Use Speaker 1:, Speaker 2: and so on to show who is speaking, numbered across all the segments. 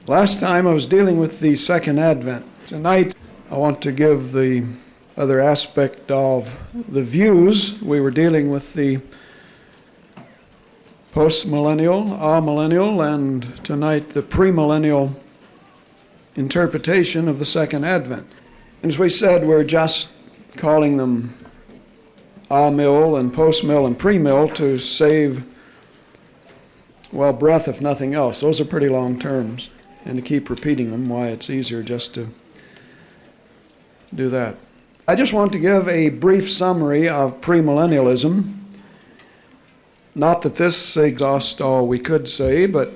Speaker 1: Last time I was dealing with the second advent. Tonight I want to give the other aspect of the views. We were dealing with the post-millennial, amillennial, and tonight the premillennial interpretation of the second advent. And as we said, we're just calling them amill and post-mill and pre-mill to save, breath if nothing else. Those are pretty long terms. And to keep repeating them, why it's easier just to do that. I just want to give a brief summary of premillennialism. Not that this exhausts all we could say, but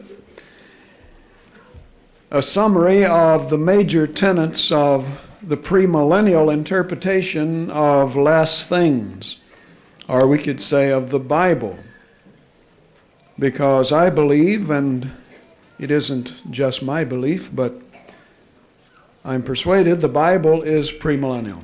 Speaker 1: a summary of the major tenets of the premillennial interpretation of last things, or we could say of the Bible. Because I believe, and it isn't just my belief, but I'm persuaded the Bible is premillennial.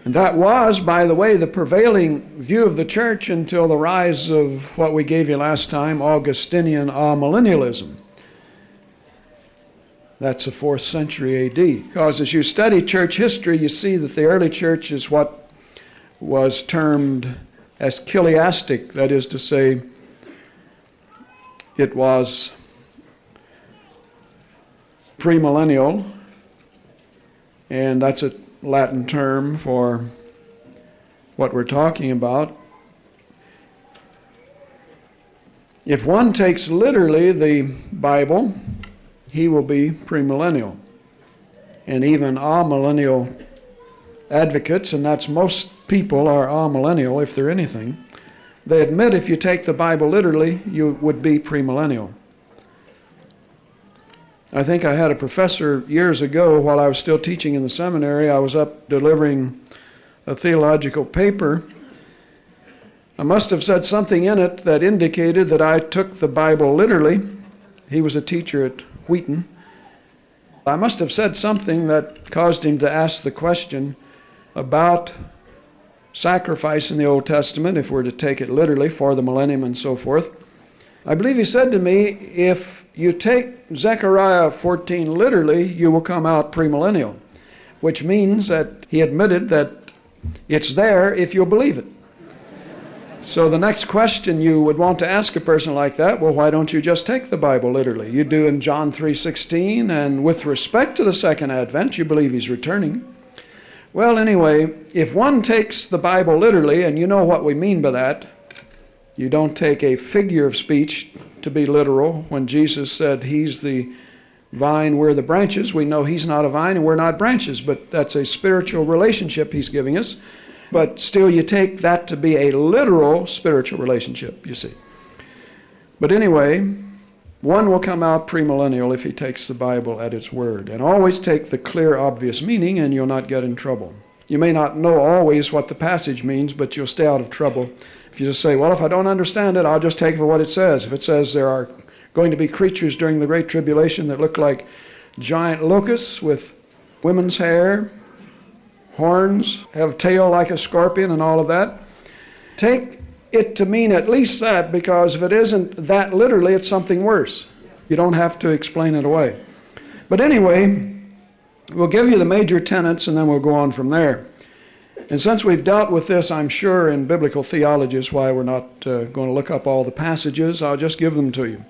Speaker 1: And that was, by the way, the prevailing view of the church until the rise of what we gave you last time, Augustinian amillennialism. That's the 4th century A.D. Because as you study church history, you see that the early church is what was termed eschatologic, that is to say, it was premillennial, and that's a Latin term for what we're talking about. If one takes literally the Bible, he will be premillennial. And even amillennial advocates, and that's most people are amillennial if they're anything, they admit if you take the Bible literally, you would be premillennial. I think I had a professor years ago while I was still teaching in the seminary. I was up delivering a theological paper. I must have said something in it that indicated that I took the Bible literally. He was a teacher at Wheaton. I must have said something that caused him to ask the question about sacrifice in the Old Testament, if we're to take it literally, for the millennium and so forth. I believe he said to me, if you take Zechariah 14 literally, you will come out premillennial, which means that he admitted that it's there if you'll believe it. So the next question you would want to ask a person like that, well, why don't you just take the Bible literally? You do in John 3:16, and with respect to the second advent, you believe he's returning. Well, anyway, if one takes the Bible literally, and you know what we mean by that, you don't take a figure of speech to be literal. When Jesus said he's the vine, we're the branches, we know he's not a vine and we're not branches, but that's a spiritual relationship he's giving us. But still, you take that to be a literal spiritual relationship, you see. But anyway, one will come out premillennial if he takes the Bible at its word. And always take the clear, obvious meaning, and you'll not get in trouble. You may not know always what the passage means, but you'll stay out of trouble. If you just say, well, if I don't understand it, I'll just take it for what it says. If it says there are going to be creatures during the Great Tribulation that look like giant locusts with women's hair, horns, have a tail like a scorpion and all of that, take it to mean at least that, because if it isn't that literally, it's something worse. You don't have to explain it away. But anyway, we'll give you the major tenets and then we'll go on from there. And since we've dealt with this, I'm sure, in biblical theology, is why we're not going to look up all the passages. I'll just give them to you.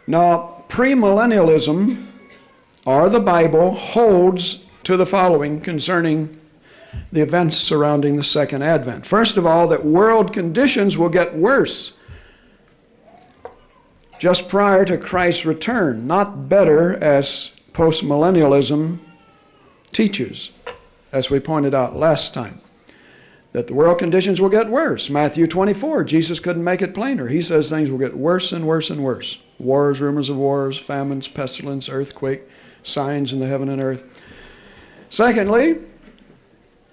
Speaker 1: Now, premillennialism, or the Bible, holds to the following concerning the events surrounding the second advent. First of all, that world conditions will get worse just prior to Christ's return, not better as postmillennialism teaches, as we pointed out last time, that the world conditions will get worse. Matthew 24, Jesus couldn't make it plainer. He says things will get worse and worse and worse. Wars, rumors of wars, famines, pestilence, earthquake, signs in the heaven and earth. Secondly,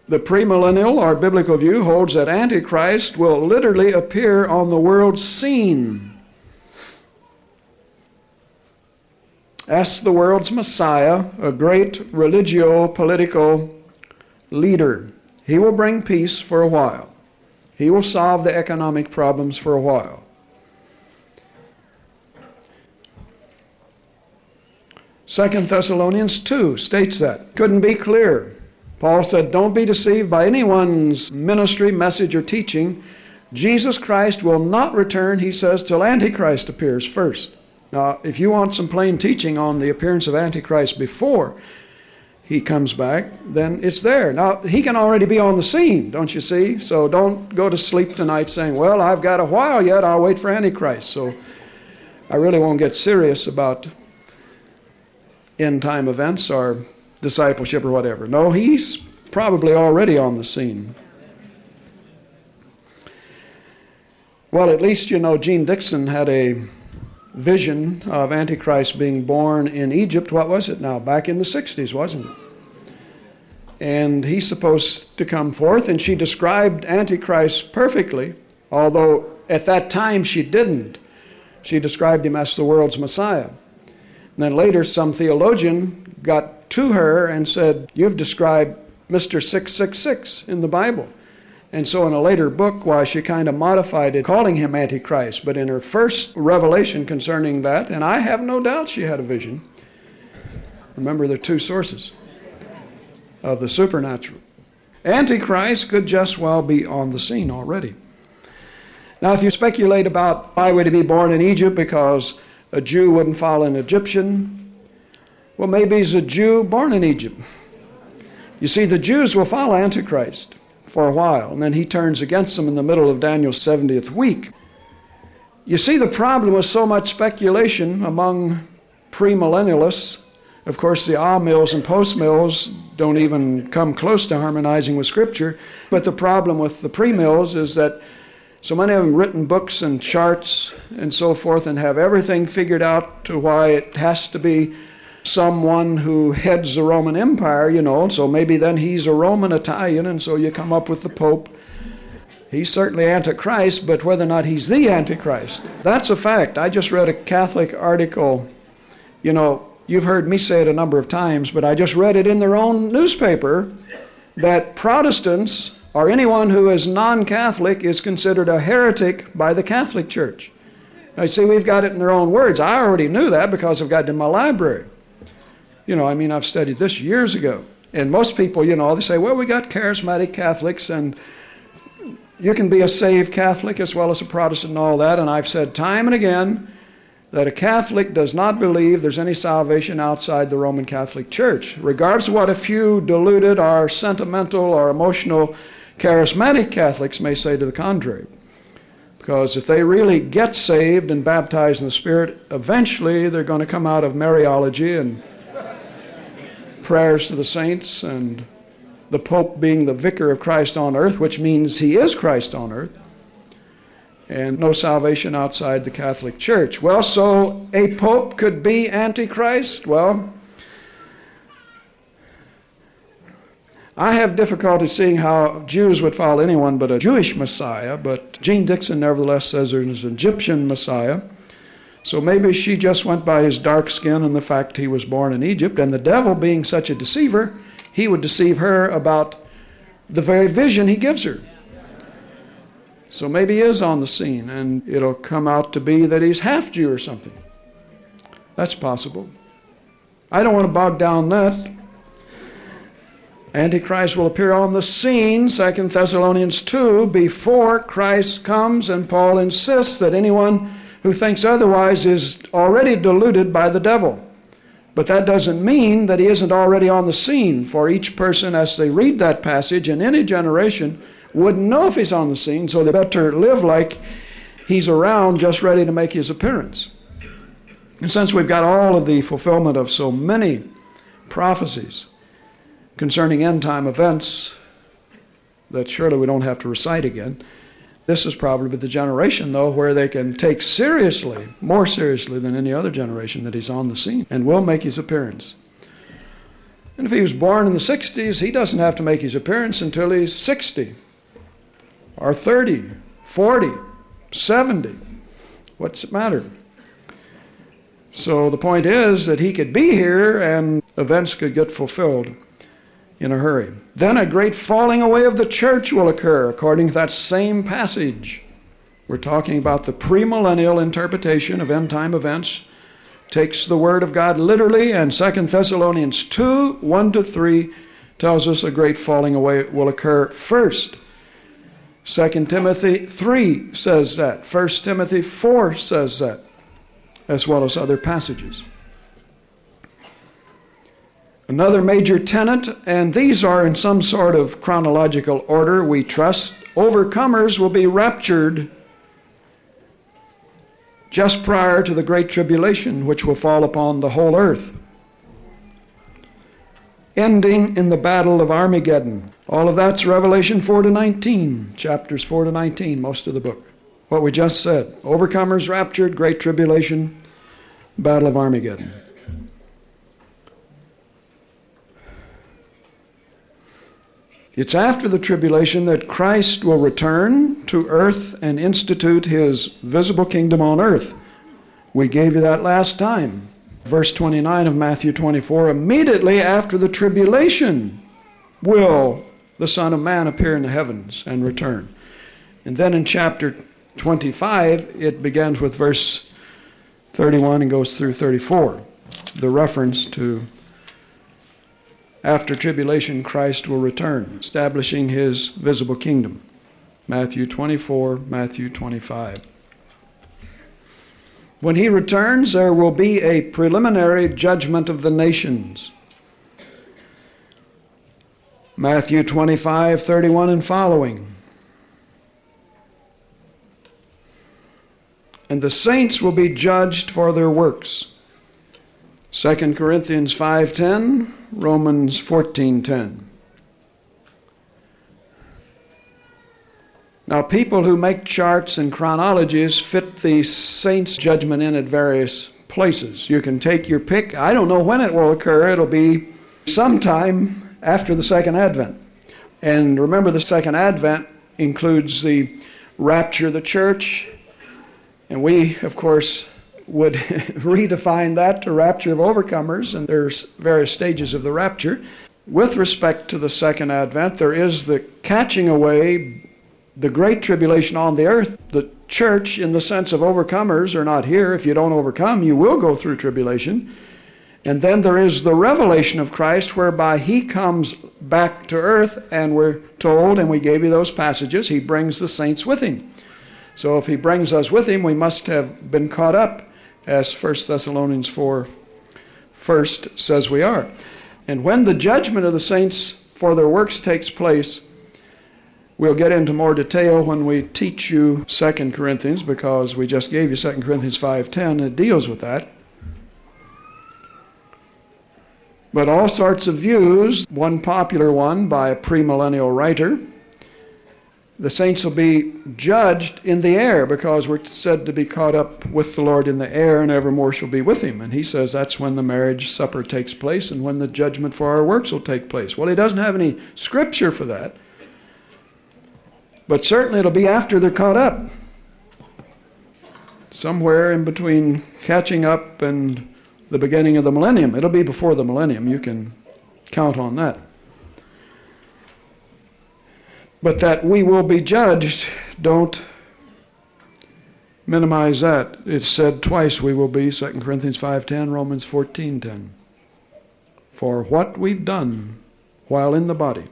Speaker 1: the premillennial or biblical view holds that Antichrist will literally appear on the world's scene as the world's Messiah, a great religio-political leader. He will bring peace for a while. He will solve the economic problems for a while. 2 Thessalonians 2 states that. Couldn't be clearer. Paul said, don't be deceived by anyone's ministry, message, or teaching. Jesus Christ will not return, he says, till Antichrist appears first. Now, if you want some plain teaching on the appearance of Antichrist before he comes back, then it's there. Now, he can already be on the scene, don't you see? So don't go to sleep tonight saying, well, I've got a while yet, I'll wait for Antichrist. So I really won't get serious about end-time events or discipleship or whatever. No, he's probably already on the scene. Well, at least, you know, Gene Dixon had a vision of Antichrist being born in Egypt. What was it now? Back in the 60s, wasn't it? And he's supposed to come forth, and she described Antichrist perfectly, although at that time she didn't. She described him as the world's Messiah. And then later some theologian got to her and said, you've described Mr. 666 in the Bible. And so in a later book, she kind of modified it, calling him Antichrist. But in her first revelation concerning that, and I have no doubt she had a vision. Remember, there are two sources of the supernatural. Antichrist could just well be on the scene already. Now, if you speculate about why would he be born in Egypt because a Jew wouldn't follow an Egyptian, well, maybe he's a Jew born in Egypt. You see, the Jews will follow Antichrist for a while, and then he turns against them in the middle of Daniel's 70th week. You see, the problem with so much speculation among premillennialists, of course, the amills and postmills don't even come close to harmonizing with Scripture, but the problem with the premills is that so many of them written books and charts and so forth and have everything figured out to why it has to be someone who heads the Roman Empire, you know, so maybe then he's a Roman Italian, and so you come up with the Pope. He's certainly Antichrist, but whether or not he's the Antichrist, that's a fact. I just read a Catholic article, you know, you've heard me say it a number of times, but I just read it in their own newspaper, that Protestants, or anyone who is non-Catholic, is considered a heretic by the Catholic Church. Now, you see, we've got it in their own words. I already knew that because I've got it in my library. You know, I mean, I've studied this years ago. And most people, you know, they say, well, we got charismatic Catholics, and you can be a saved Catholic as well as a Protestant and all that. And I've said time and again that a Catholic does not believe there's any salvation outside the Roman Catholic Church, regardless of what a few deluded or sentimental or emotional charismatic Catholics may say to the contrary. Because if they really get saved and baptized in the Spirit, eventually they're going to come out of Mariology and prayers to the saints and the Pope being the vicar of Christ on earth, which means he is Christ on earth, and no salvation outside the Catholic Church. Well, so a Pope could be Antichrist? Well, I have difficulty seeing how Jews would follow anyone but a Jewish Messiah, but Gene Dixon nevertheless says there's an Egyptian Messiah. So maybe she just went by his dark skin and the fact he was born in Egypt, and the devil being such a deceiver, he would deceive her about the very vision he gives her. So maybe he is on the scene, and it'll come out to be that he's half Jew or something. That's possible. I don't want to bog down that. Antichrist will appear on the scene, 2 Thessalonians 2, before Christ comes, and Paul insists that anyone who thinks otherwise is already deluded by the devil. But that doesn't mean that he isn't already on the scene, for each person, as they read that passage in any generation, wouldn't know if he's on the scene, so they better live like he's around, just ready to make his appearance. And since we've got all of the fulfillment of so many prophecies concerning end-time events that surely we don't have to recite again, this is probably the generation, though, where they can take seriously, more seriously than any other generation, that he's on the scene and will make his appearance. And if he was born in the 60s, he doesn't have to make his appearance until he's 60 or 30, 40, 70. What's it matter? So the point is that he could be here and events could get fulfilled in a hurry. Then a great falling away of the church will occur, according to that same passage. We're talking about the premillennial interpretation of end-time events takes the Word of God literally, and 2 Thessalonians 2, 1-3 tells us a great falling away will occur first. 2 Timothy 3 says that. 1 Timothy 4 says that, as well as other passages. Another major tenet, and these are in some sort of chronological order, we trust, overcomers will be raptured just prior to the Great Tribulation, which will fall upon the whole earth, ending in the Battle of Armageddon. All of that's Revelation 4-19, chapters 4-19, most of the book. What we just said, overcomers raptured, Great Tribulation, Battle of Armageddon. It's after the tribulation that Christ will return to earth and institute his visible kingdom on earth. We gave you that last time. Verse 29 of Matthew 24, immediately after the tribulation will the Son of Man appear in the heavens and return. And then in chapter 25, it begins with verse 31 and goes through 34, the reference to after tribulation, Christ will return, establishing his visible kingdom. Matthew 24, Matthew 25. When he returns, there will be a preliminary judgment of the nations. Matthew 25, 31 and following. And the saints will be judged for their works. 2 Corinthians 5:10, Romans 14:10. Now, people who make charts and chronologies fit the saints' judgment in at various places. You can take your pick. I don't know when it will occur. It'll be sometime after the second advent. And remember, the second advent includes the rapture of the church. And we, of course, would redefine that to rapture of overcomers, and there's various stages of the rapture. With respect to the second advent, there is the catching away, the great tribulation on the earth. The church, in the sense of overcomers, are not here. If you don't overcome, you will go through tribulation. And then there is the revelation of Christ, whereby he comes back to earth, and we're told, and we gave you those passages, he brings the saints with him. So if he brings us with him, we must have been caught up, as 1 Thessalonians 4 first says we are. And when the judgment of the saints for their works takes place, we'll get into more detail when we teach you 2 Corinthians, because we just gave you 2 Corinthians 5:10. It deals with that. But all sorts of views, one popular one by a premillennial writer, the saints will be judged in the air, because we're said to be caught up with the Lord in the air, and evermore shall be with him. And he says that's when the marriage supper takes place and when the judgment for our works will take place. Well, he doesn't have any scripture for that. But certainly it'll be after they're caught up. Somewhere in between catching up and the beginning of the millennium. It'll be before the millennium. You can count on that. But that we will be judged, don't minimize that. It's said twice we will be, 2 Corinthians 5:10, Romans 14:10. For what we've done while in the body,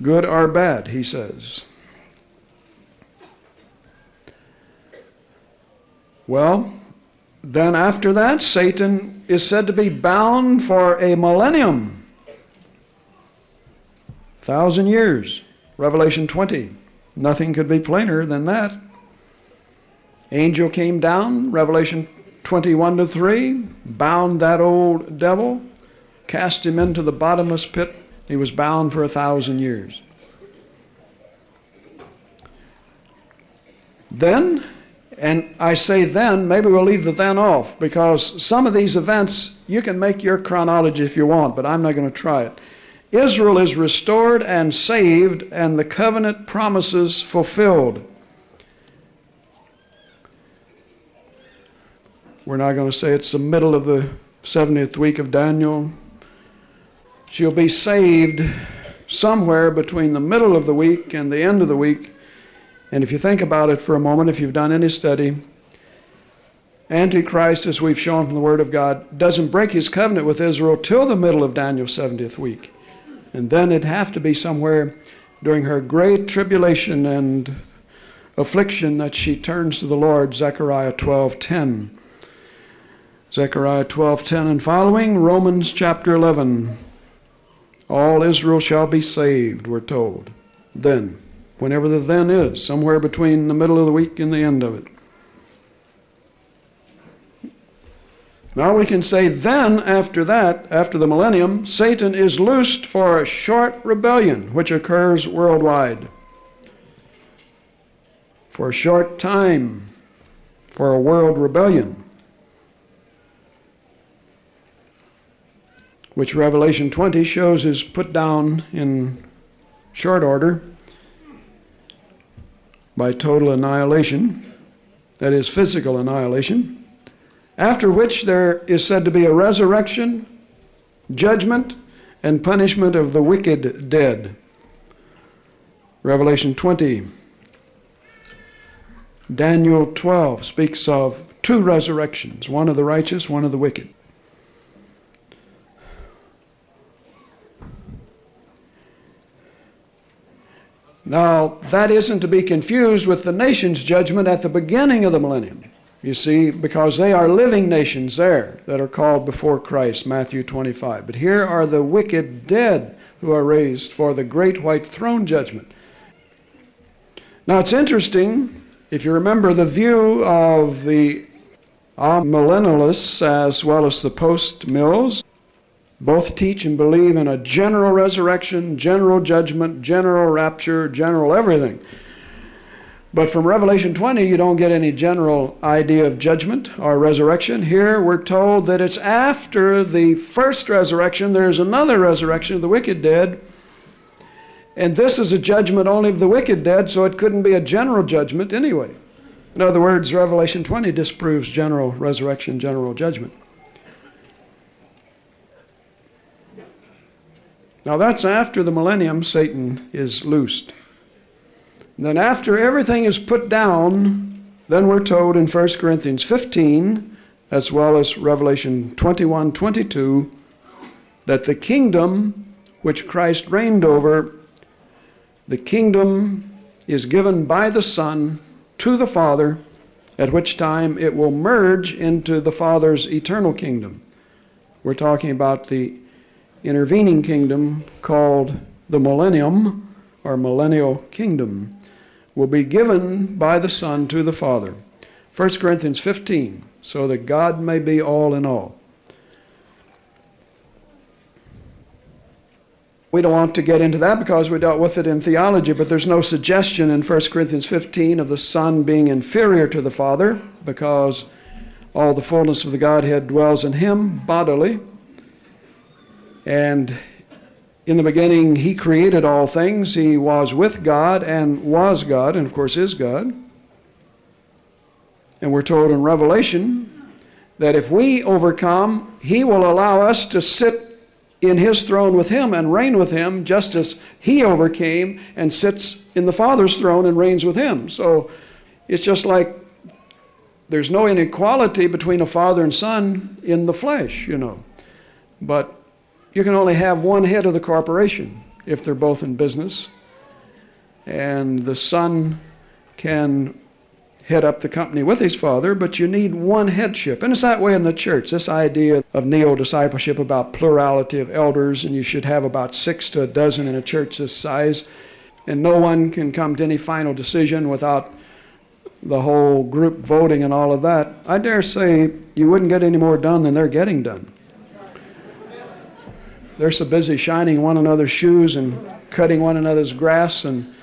Speaker 1: good or bad, he says. Well, then after that, Satan is said to be bound for a millennium. 1,000 years. Revelation 20. Nothing could be plainer than that. Angel came down, Revelation 21-3, bound that old devil, cast him into the bottomless pit. He was bound for 1,000 years. Then, and I say then, maybe we'll leave the then off, because some of these events, you can make your chronology if you want, but I'm not going to try it. Israel is restored and saved, and the covenant promises fulfilled. We're not going to say it's the middle of the 70th week of Daniel. She'll be saved somewhere between the middle of the week and the end of the week. And if you think about it for a moment, if you've done any study, Antichrist, as we've shown from the Word of God, doesn't break his covenant with Israel till the middle of Daniel's 70th week. And then it'd have to be somewhere during her great tribulation and affliction that she turns to the Lord, Zechariah 12:10. Zechariah 12:10 and following, Romans chapter 11. All Israel shall be saved, we're told. Then, whenever the then is, somewhere between the middle of the week and the end of it. Now we can say then, after that, after the millennium, Satan is loosed for a short rebellion, which occurs worldwide. For a short time, for a world rebellion, which Revelation 20 shows is put down in short order by total annihilation, that is, physical annihilation. After which there is said to be a resurrection, judgment, and punishment of the wicked dead. Revelation 20. Daniel 12 speaks of two resurrections, one of the righteous, one of the wicked. Now, that isn't to be confused with the nation's judgment at the beginning of the millennium. You see, because they are living nations there that are called before Christ, Matthew 25. But here are the wicked dead who are raised for the great white throne judgment. Now it's interesting, if you remember the view of the amillennialists as well as the post-mills, both teach and believe in a general resurrection, general judgment, general rapture, general everything. But from Revelation 20, you don't get any general idea of judgment or resurrection. Here we're told that it's after the first resurrection, there's another resurrection of the wicked dead. And this is a judgment only of the wicked dead, so it couldn't be a general judgment anyway. In other words, Revelation 20 disproves general resurrection, general judgment. Now that's after the millennium, Satan is loosed. Then after everything is put down, then we're told in 1 Corinthians 15, as well as Revelation 21:22, that the kingdom which Christ reigned over, the kingdom is given by the Son to the Father, at which time it will merge into the Father's eternal kingdom. We're talking about the intervening kingdom called the Millennium, or millennial kingdom, will be given by the Son to the Father. 1 Corinthians 15, so that God may be all in all. We don't want to get into that because we dealt with it in theology, but there's no suggestion in 1 Corinthians 15 of the Son being inferior to the Father, because all the fullness of the Godhead dwells in him bodily. And in the beginning, he created all things. He was with God and was God, and of course is God. And we're told in Revelation that if we overcome, he will allow us to sit in his throne with him and reign with him, just as he overcame and sits in the Father's throne and reigns with him. So it's just like there's no inequality between a father and son in the flesh, you know. But you can only have one head of the corporation if they're both in business. And the son can head up the company with his father, but you need one headship. And it's that way in the church. This idea of neo-discipleship about plurality of elders, and you should have about 6 to a dozen in a church this size, and no one can come to any final decision without the whole group voting and all of that. I dare say you wouldn't get any more done than they're getting done. They're so busy shining one another's shoes and cutting one another's grass and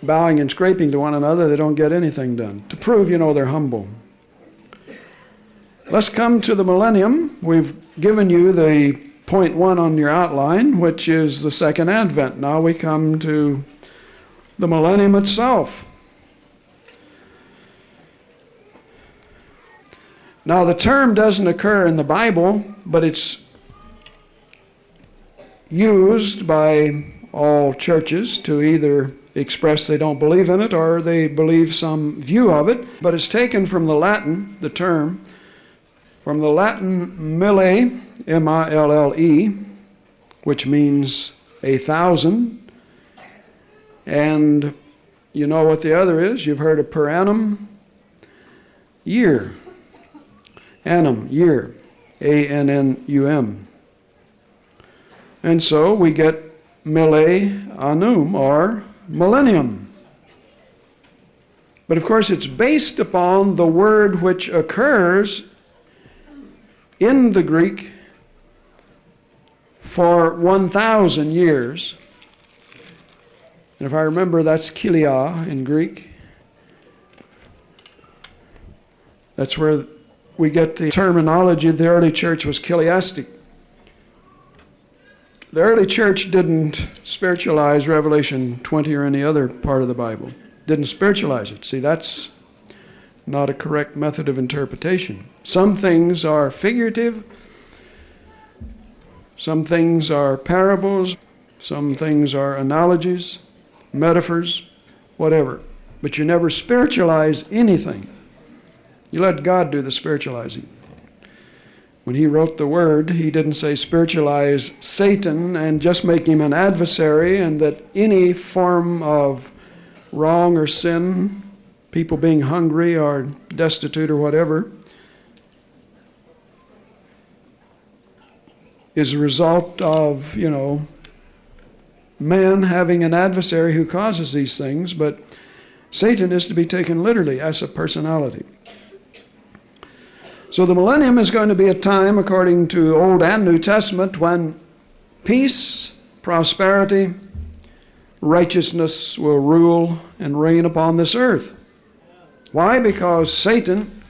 Speaker 1: bowing and scraping to one another, they don't get anything done. To prove, they're humble. Let's come to the millennium. We've given you the point 1 on your outline, which is the second advent. Now we come to the millennium itself. Now the term doesn't occur in the Bible, but it's used by all churches to either express they don't believe in it or they believe some view of it. But it's taken from the Latin, the term, from the Latin mille, M-I-L-L-E, which means 1,000. And you know what the other is? You've heard of per annum, year. Annum, year. A-N-N-U-M. And so we get millennium or millennium. But of course it's based upon the word which occurs in the Greek for 1,000 years. And if I remember, that's kilia in Greek. That's where we get the terminology. The early church was chiliastic. The early church didn't spiritualize Revelation 20 or any other part of the Bible. Didn't spiritualize it. See, that's not a correct method of interpretation. Some things are figurative. Some things are parables. Some things are analogies, metaphors, whatever. But you never spiritualize anything. You let God do the spiritualizing. When he wrote the Word, he didn't say spiritualize Satan and just make him an adversary, and that any form of wrong or sin, people being hungry or destitute or whatever, is a result of, man having an adversary who causes these things. But Satan is to be taken literally as a personality. So the millennium is going to be a time, according to Old and New Testament, when peace, prosperity, righteousness will rule and reign upon this earth. Why? Because Satan,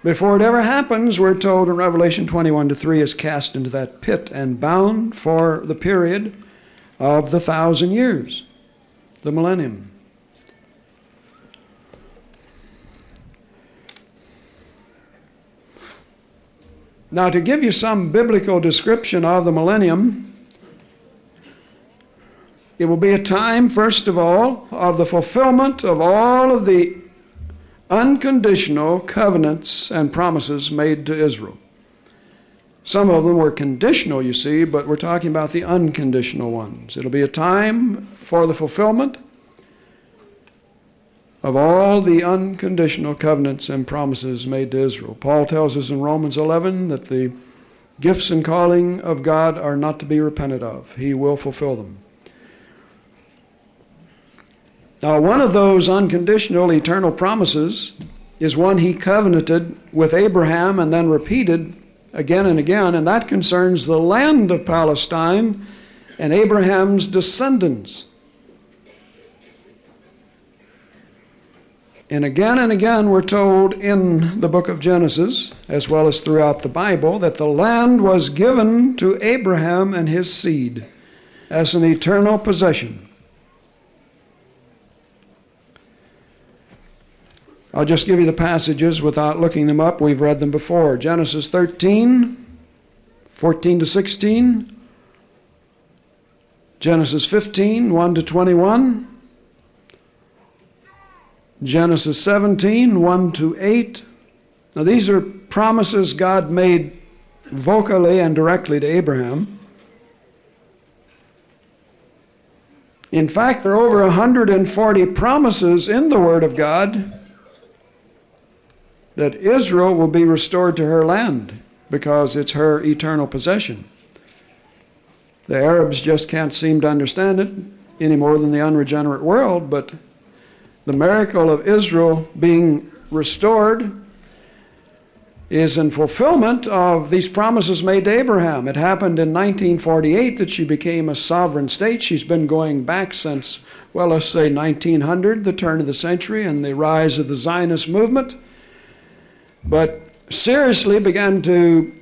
Speaker 1: before it ever happens, we're told in Revelation 21-3, is cast into that pit and bound for the period of the 1,000 years, the millennium. Now, to give you some biblical description of the millennium, it will be a time, first of all, of the fulfillment of all of the unconditional covenants and promises made to Israel. Some of them were conditional, you see, but we're talking about the unconditional ones. It'll be a time for the fulfillment of all the unconditional covenants and promises made to Israel. Paul tells us in Romans 11 that the gifts and calling of God are not to be repented of. He will fulfill them. Now, one of those unconditional eternal promises is one he covenanted with Abraham and then repeated again and again, and that concerns the land of Palestine and Abraham's descendants. And again we're told in the book of Genesis, as well as throughout the Bible, that the land was given to Abraham and his seed as an eternal possession. I'll just give you the passages without looking them up. We've read them before. Genesis 13, 14-16. Genesis 15, 1-21. Genesis 17, 1-8. Now these are promises God made vocally and directly to Abraham. In fact, there are over 140 promises in the Word of God that Israel will be restored to her land because it's her eternal possession. The Arabs just can't seem to understand it any more than the unregenerate world, but the miracle of Israel being restored is in fulfillment of these promises made to Abraham. It happened in 1948 that she became a sovereign state. She's been going back since, well, let's say 1900, the turn of the century and the rise of the Zionist movement. But seriously began to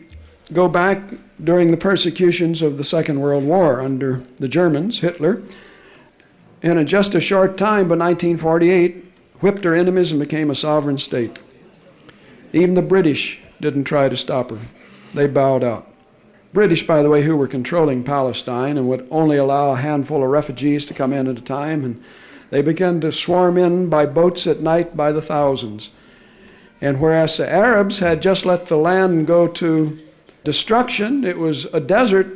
Speaker 1: go back during the persecutions of the Second World War under the Germans, Hitler. And in just a short time, by 1948, whipped her enemies and became a sovereign state. Even the British didn't try to stop her. They bowed out. British, by the way, who were controlling Palestine and would only allow a handful of refugees to come in at a time. And They began to swarm in by boats at night by the thousands. And whereas the Arabs had just let the land go to destruction, it was a desert,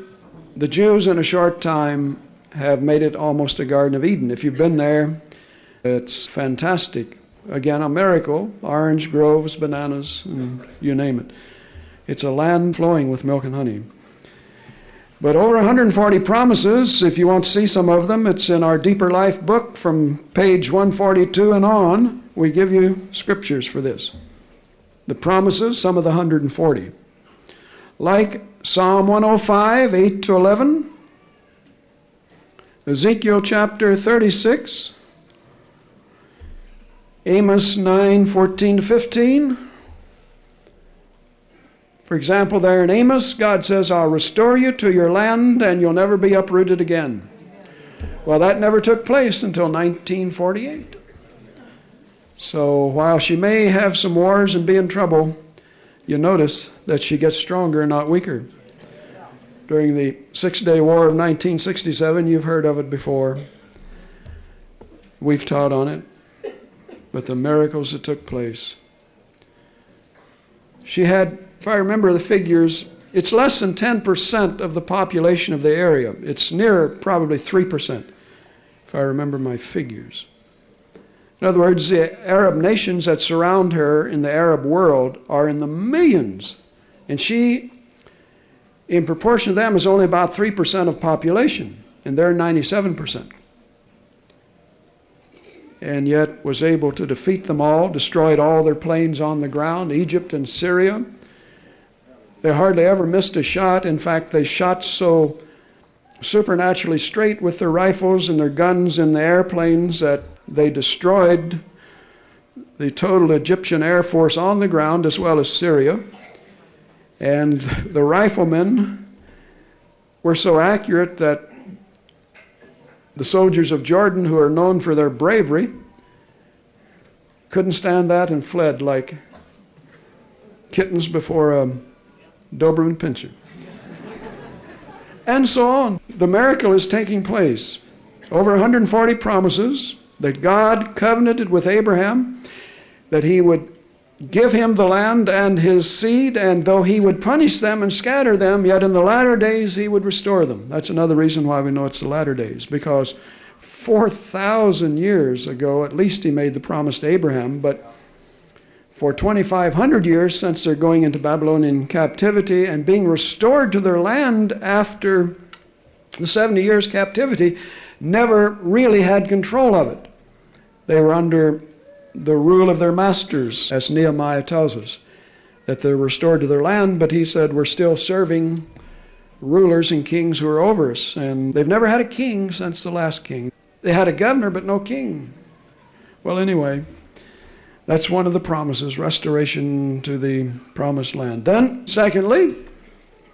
Speaker 1: the Jews in a short time have made it almost a Garden of Eden. If you've been there, it's fantastic. Again, a miracle. Orange groves, bananas, and you name it. It's a land flowing with milk and honey. But over 140 promises, if you want to see some of them, it's in our Deeper Life book from page 142 and on. We give you scriptures for this. The promises, some of the 140. Like Psalm 105, 8 to 11, Ezekiel chapter 36, Amos 9, 14 to 15. For example, there in Amos, God says, I'll restore you to your land and you'll never be uprooted again. Well, that never took place until 1948. So while she may have some wars and be in trouble, you notice that she gets stronger, not weaker. During the Six-Day War of 1967, you've heard of it before. We've taught on it. But the miracles that took place. She had, if I remember the figures, it's less than 10% of the population of the area. It's near probably 3%, if I remember my figures. In other words, the Arab nations that surround her in the Arab world are in the millions. And she, in proportion to them, is only about 3% of population. And they're 97%. And yet was able to defeat them all, destroyed all their planes on the ground, Egypt and Syria. They hardly ever missed a shot. In fact, they shot so supernaturally straight with their rifles and their guns and the airplanes that they destroyed the total Egyptian Air Force on the ground as well as Syria. And the riflemen were so accurate that the soldiers of Jordan, who are known for their bravery, couldn't stand that and fled like kittens before a Doberman Pinscher. And so on. The miracle is taking place. Over 140 promises that God covenanted with Abraham, that he would give him the land and his seed, and though he would punish them and scatter them, yet in the latter days he would restore them. That's another reason why we know it's the latter days, because 4,000 years ago, at least he made the promise to Abraham, but for 2,500 years since they're going into Babylonian captivity and being restored to their land after the 70 years captivity, never really had control of it. They were under the rule of their masters, as Nehemiah tells us, that they're restored to their land, but he said we're still serving rulers and kings who are over us. And they've never had a king since the last king. They had a governor, but no king. Well, anyway, that's one of the promises, restoration to the promised land. Then, secondly,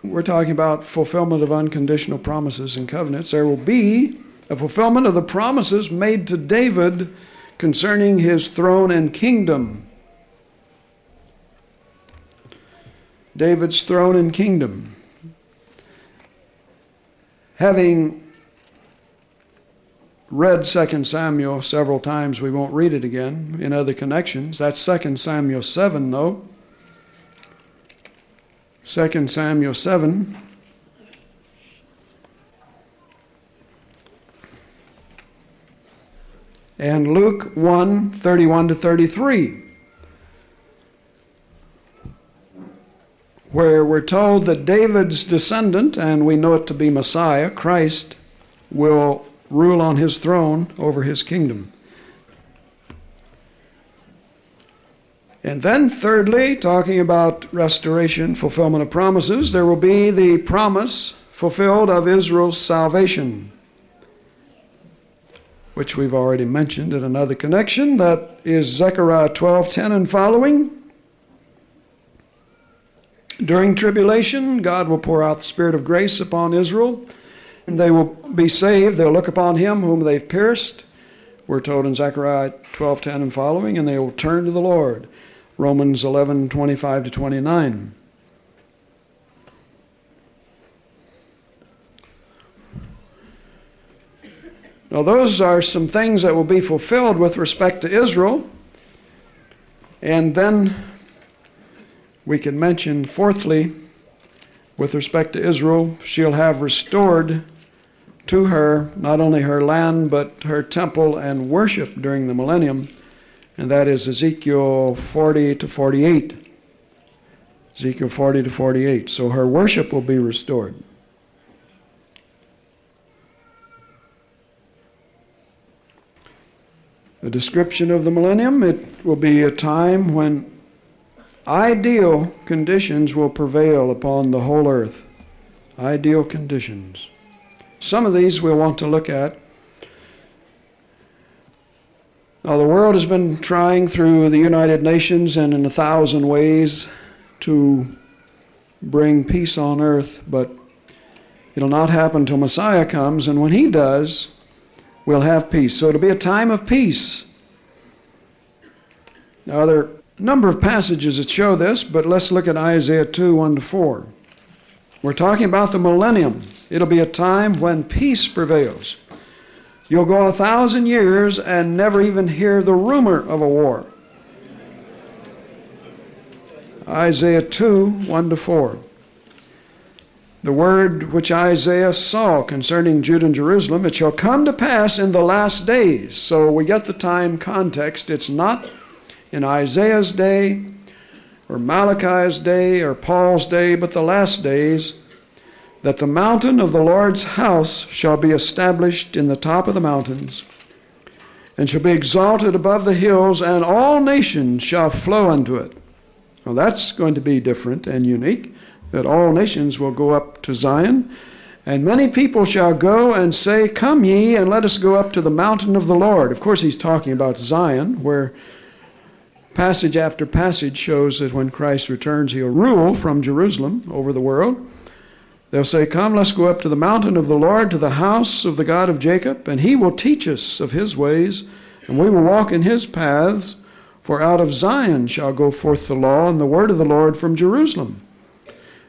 Speaker 1: we're talking about fulfillment of unconditional promises and covenants. There will be a fulfillment of the promises made to David concerning his throne and kingdom. David's throne and kingdom. Having read 2 Samuel several times, we won't read it again in other connections. That's 2 Samuel 7, though. 2 Samuel 7. And Luke 1, 31 to 33, where we're told that David's descendant, and we know it to be Messiah, Christ, will rule on his throne over his kingdom. And then thirdly, talking about restoration, fulfillment of promises, there will be the promise fulfilled of Israel's salvation, which we've already mentioned in another connection. That is Zechariah 12:10 and following. During tribulation, God will pour out the Spirit of grace upon Israel, and they will be saved. They'll look upon him whom they've pierced, we're told in Zechariah 12:10 and following, and they will turn to the Lord. Romans 11:25 to 29. Now those are some things that will be fulfilled with respect to Israel. And then we can mention, fourthly, with respect to Israel, she'll have restored to her not only her land but her temple and worship during the millennium, and that is Ezekiel 40 to 48. Ezekiel 40 to 48. So her worship will be restored. The description of the millennium, it will be a time when ideal conditions will prevail upon the whole earth. Ideal conditions. Some of these we'll want to look at. Now, the world has been trying through the United Nations and in 1,000 ways to bring peace on earth, but it'll not happen till Messiah comes, and when he does, we'll have peace. So it'll be a time of peace. Now, there are a number of passages that show this, but let's look at Isaiah 2, 1 to 4. We're talking about the millennium. It'll be a time when peace prevails. You'll go 1,000 years and never even hear the rumor of a war. Isaiah 2, 1 to 4. The word which Isaiah saw concerning Judah and Jerusalem, it shall come to pass in the last days. So we get the time context. It's not in Isaiah's day, or Malachi's day, or Paul's day, but the last days, that the mountain of the Lord's house shall be established in the top of the mountains, and shall be exalted above the hills, and all nations shall flow unto it. Well, that's going to be different and unique, that all nations will go up to Zion, and many people shall go and say, Come ye, and let us go up to the mountain of the Lord. Of course, he's talking about Zion, where passage after passage shows that when Christ returns, he'll rule from Jerusalem over the world. They'll say, Come, let's go up to the mountain of the Lord, to the house of the God of Jacob, and he will teach us of his ways, and we will walk in his paths. For out of Zion shall go forth the law and the word of the Lord from Jerusalem.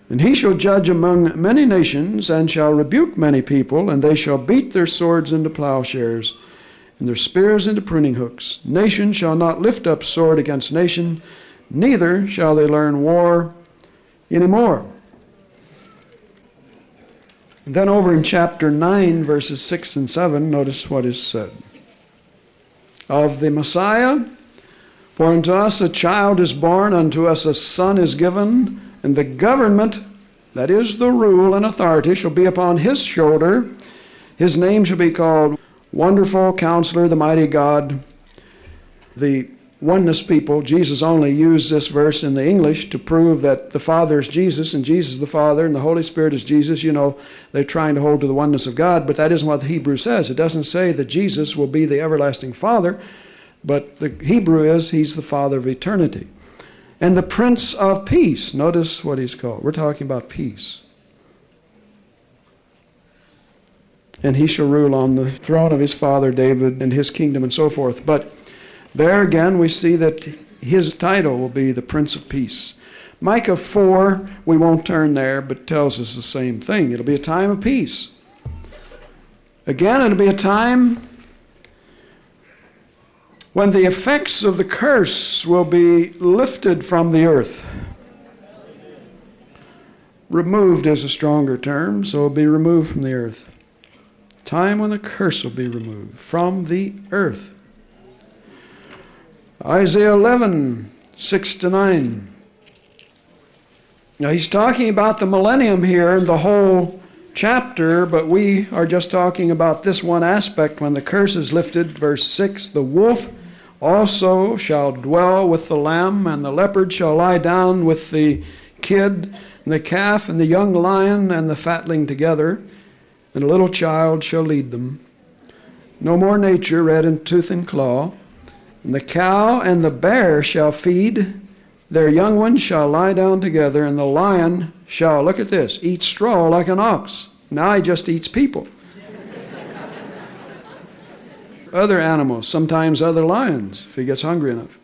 Speaker 1: And he shall judge among many nations, and shall rebuke many people, and they shall beat their swords into plowshares, and their spears into pruning hooks. Nation shall not lift up sword against nation, neither shall they learn war any more. And then over in chapter 9, verses 6 and 7, notice what is said. Of the Messiah, for unto us a child is born, unto us a son is given, and the government, that is the rule and authority, shall be upon his shoulder. His name shall be called Wonderful Counselor, the Mighty God. The oneness people, Jesus only used this verse in the English to prove that the Father is Jesus, and Jesus is the Father, and the Holy Spirit is Jesus. You know, they're trying to hold to the oneness of God, but that isn't what the Hebrew says. It doesn't say that Jesus will be the everlasting Father, but the Hebrew is, he's the Father of eternity. And the Prince of Peace, notice what he's called. We're talking about peace. And he shall rule on the throne of his father David and his kingdom and so forth. But there again we see that his title will be the Prince of Peace. Micah 4, we won't turn there, but tells us the same thing. It'll be a time of peace. Again, it'll be a time when the effects of the curse will be lifted from the earth. Removed is a stronger term, so it'll be removed from the earth. Time when the curse will be removed from the earth. Isaiah 11, 6 to 9. Now he's talking about the millennium here in the whole chapter, but we are just talking about this one aspect when the curse is lifted. Verse 6, the wolf also shall dwell with the lamb, and the leopard shall lie down with the kid, and the calf, and the young lion, and the fatling together, and a little child shall lead them. No more nature, red in tooth and claw. And the cow and the bear shall feed, their young ones shall lie down together, and the lion shall, look at this, eat straw like an ox. Now he just eats people. Other animals, sometimes other lions, if he gets hungry enough.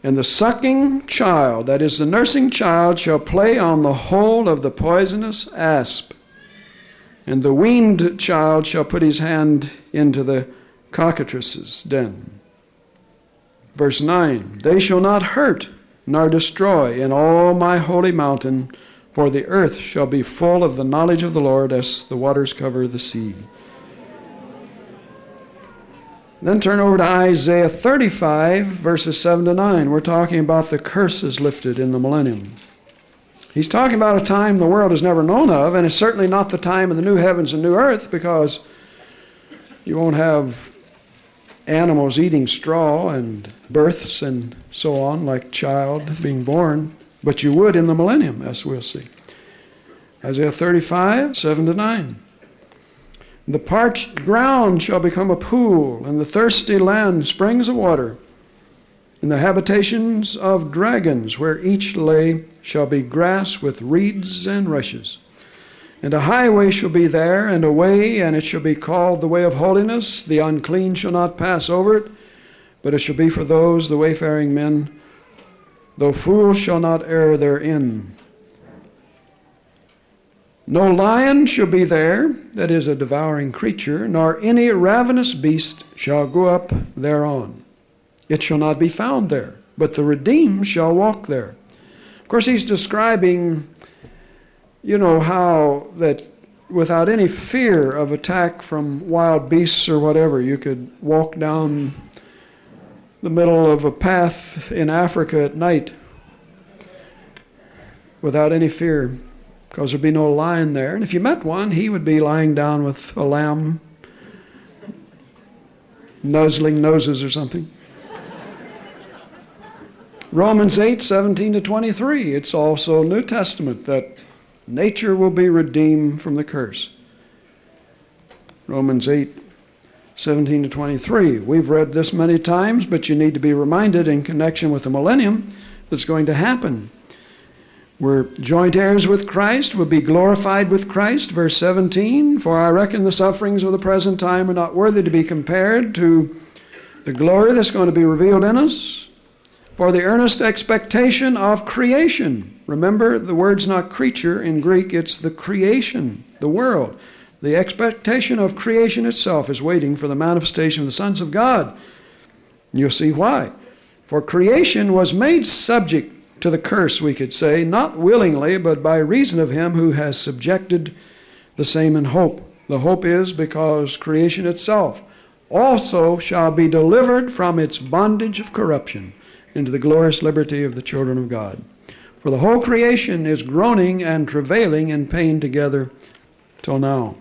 Speaker 1: And the sucking child, that is the nursing child, shall play on the hole of the poisonous asp. And the weaned child shall put his hand into the cockatrice's den. Verse 9, they shall not hurt nor destroy in all my holy mountain, for the earth shall be full of the knowledge of the Lord as the waters cover the sea. Then turn over to Isaiah 35, verses 7 to 9. We're talking about the curses lifted in the millennium. He's talking about a time the world has never known of, and it's certainly not the time of the new heavens and new earth, because you won't have animals eating straw and births and so on, like child being born, but you would in the millennium, as we'll see. Isaiah 35, 7 to 9. The parched ground shall become a pool, and the thirsty land springs of water. In the habitations of dragons, where each lay, shall be grass with reeds and rushes. And a highway shall be there, and a way, and it shall be called the way of holiness. The unclean shall not pass over it, but it shall be for those, the wayfaring men, though fools shall not err therein. No lion shall be there, that is a devouring creature, nor any ravenous beast shall go up thereon. It shall not be found there, but the redeemed shall walk there. Of course, he's describing, how that without any fear of attack from wild beasts or whatever, you could walk down the middle of a path in Africa at night without any fear, because there'd be no lion there. And if you met one, he would be lying down with a lamb, nuzzling noses or something. Romans 8, 17 to 23. It's also New Testament that nature will be redeemed from the curse. Romans 8, 17 to 23. We've read this many times, but you need to be reminded in connection with the millennium that's going to happen. We're joint heirs with Christ, we'll be glorified with Christ. Verse 17, for I reckon the sufferings of the present time are not worthy to be compared to the glory that's going to be revealed in us. For the earnest expectation of creation. Remember, the word's not creature in Greek, it's the creation, the world. The expectation of creation itself is waiting for the manifestation of the sons of God. And you'll see why. For creation was made subject to the curse, we could say, not willingly, but by reason of him who has subjected the same in hope. The hope is because creation itself also shall be delivered from its bondage of corruption into the glorious liberty of the children of God. For the whole creation is groaning and travailing in pain together till now.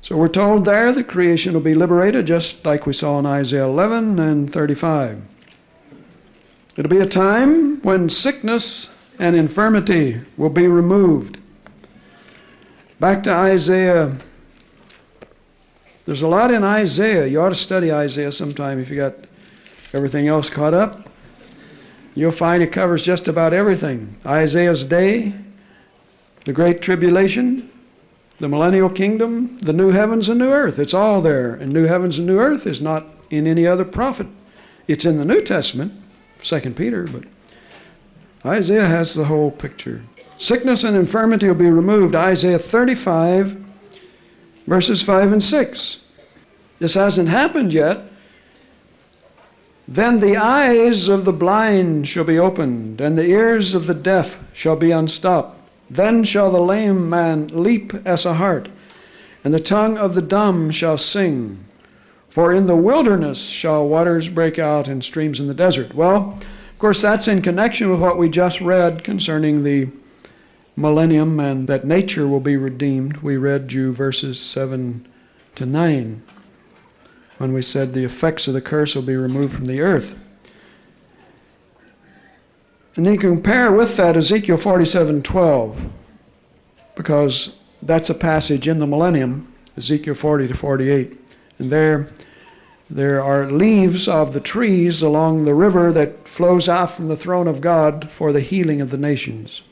Speaker 1: So we're told there the creation will be liberated, just like we saw in Isaiah 11 and 35. It'll be a time when sickness and infirmity will be removed. Back to Isaiah. There's a lot in Isaiah. You ought to study Isaiah sometime if you got everything else caught up. You'll find it covers just about everything. Isaiah's day, the Great Tribulation, the Millennial Kingdom, the new heavens and new earth. It's all there. And new heavens and new earth is not in any other prophet. It's in the New Testament, 2 Peter, but Isaiah has the whole picture. Sickness and infirmity will be removed. Isaiah 35, verses 5 and 6. This hasn't happened yet. Then the eyes of the blind shall be opened, and the ears of the deaf shall be unstopped. Then shall the lame man leap as a hart, and the tongue of the dumb shall sing. For in the wilderness shall waters break out and streams in the desert. Well, of course, that's in connection with what we just read concerning the millennium and that nature will be redeemed. We read you verses 7 to 9 when we said the effects of the curse will be removed from the earth. And then you compare with that Ezekiel 47:12, because that's a passage in the millennium, Ezekiel 40 to 48. And there are leaves of the trees along the river that flows out from the throne of God for the healing of the nations.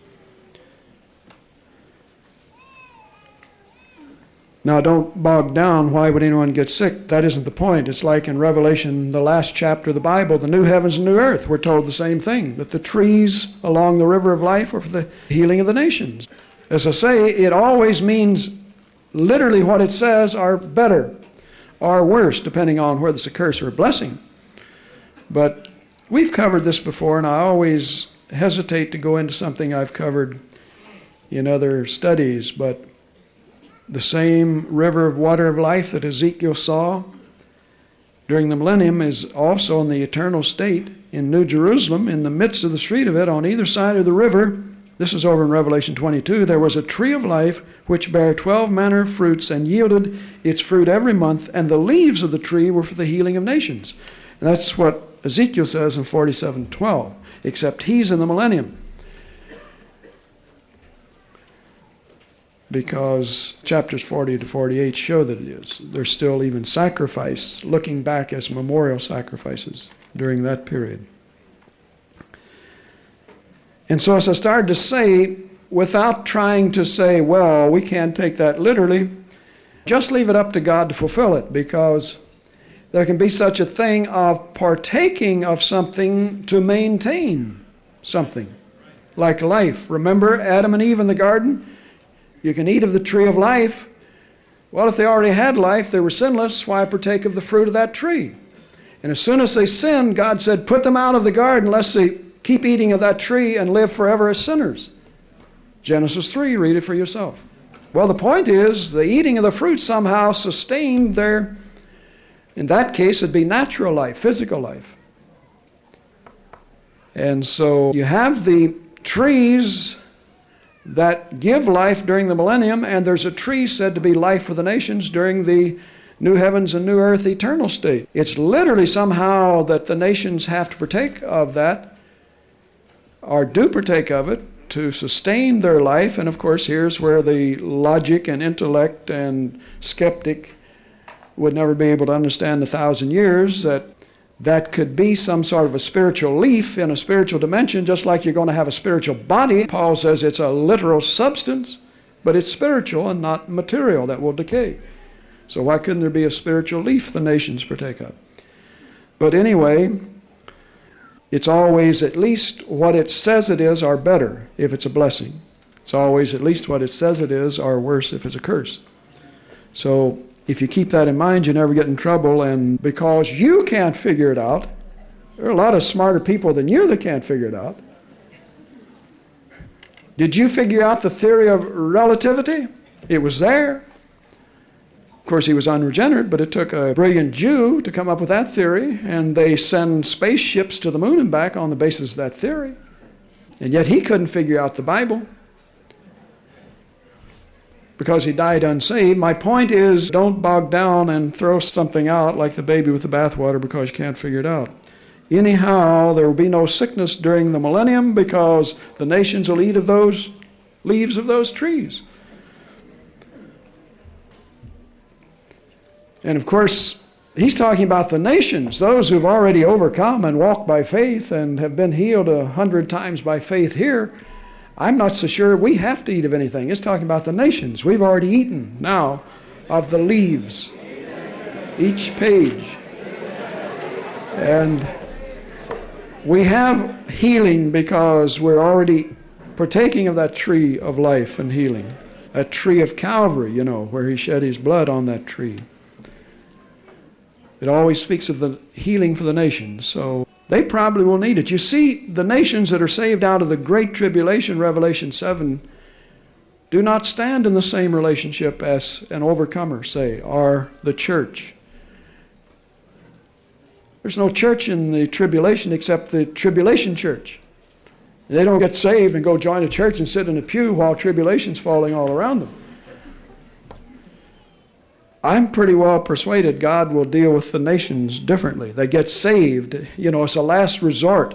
Speaker 1: Now, don't bog down. Why would anyone get sick? That isn't the point. It's like in Revelation, the last chapter of the Bible, the new heavens and new earth. We're told the same thing, that the trees along the river of life are for the healing of the nations. As I say, it always means literally what it says are better or worse, depending on whether it's a curse or a blessing. But we've covered this before, and I always hesitate to go into something I've covered in other studies, but the same river of water of life that Ezekiel saw during the millennium is also in the eternal state in New Jerusalem, in the midst of the street of it, on either side of the river. This is over in Revelation 22. There was a tree of life which bare 12 manner of fruits and yielded its fruit every month, and the leaves of the tree were for the healing of nations. And that's what Ezekiel says in 47:12, except he's in the millennium. Because chapters 40 to 48 show that it is. There's still even sacrifice, looking back as memorial sacrifices during that period. And so as I started to say, without trying to say, well, we can't take that literally, just leave it up to God to fulfill it, because there can be such a thing of partaking of something to maintain something, like life. Remember Adam and Eve in the garden? You can eat of the tree of life. Well, if they already had life, they were sinless, why partake of the fruit of that tree? And as soon as they sinned, God said, put them out of the garden lest they keep eating of that tree and live forever as sinners. Genesis 3, read it for yourself. Well, the point is, the eating of the fruit somehow sustained their, in that case, it'd be natural life, physical life. And so you have the trees that give life during the millennium, and there's a tree said to be life for the nations during the new heavens and new earth eternal state. It's literally somehow that the nations have to partake of that, or do partake of it, to sustain their life. And of course, here's where the logic and intellect and skeptic would never be able to understand 1,000 years that could be some sort of a spiritual leaf in a spiritual dimension, just like you're going to have a spiritual body. Paul says it's a literal substance, but it's spiritual and not material that will decay. So why couldn't there be a spiritual leaf the nations partake of? But anyway, it's always at least what it says it is or better if it's a blessing. It's always at least what it says it is or worse if it's a curse. So if you keep that in mind, you never get in trouble. And because you can't figure it out, there are a lot of smarter people than you that can't figure it out. Did you figure out the theory of relativity? It was there. Of course, he was unregenerate, but it took a brilliant Jew to come up with that theory, and they send spaceships to the moon and back on the basis of that theory. And yet he couldn't figure out the Bible because he died unsaved. My point is, don't bog down and throw something out like the baby with the bathwater because you can't figure it out. Anyhow, there will be no sickness during the millennium because the nations will eat of those leaves of those trees. And of course, he's talking about the nations, those who've already overcome and walked by faith and have been healed 100 times by faith here. I'm not so sure we have to eat of anything. It's talking about the nations. We've already eaten now of the leaves, each page. And we have healing because we're already partaking of that tree of life and healing. A tree of Calvary, where he shed his blood on that tree. It always speaks of the healing for the nations. So they probably will need it. You see, the nations that are saved out of the Great Tribulation, Revelation 7, do not stand in the same relationship as an overcomer, say, or the church. There's no church in the tribulation except the tribulation church. They don't get saved and go join a church and sit in a pew while tribulation's falling all around them. I'm pretty well persuaded God will deal with the nations differently. They get saved. It's a last resort.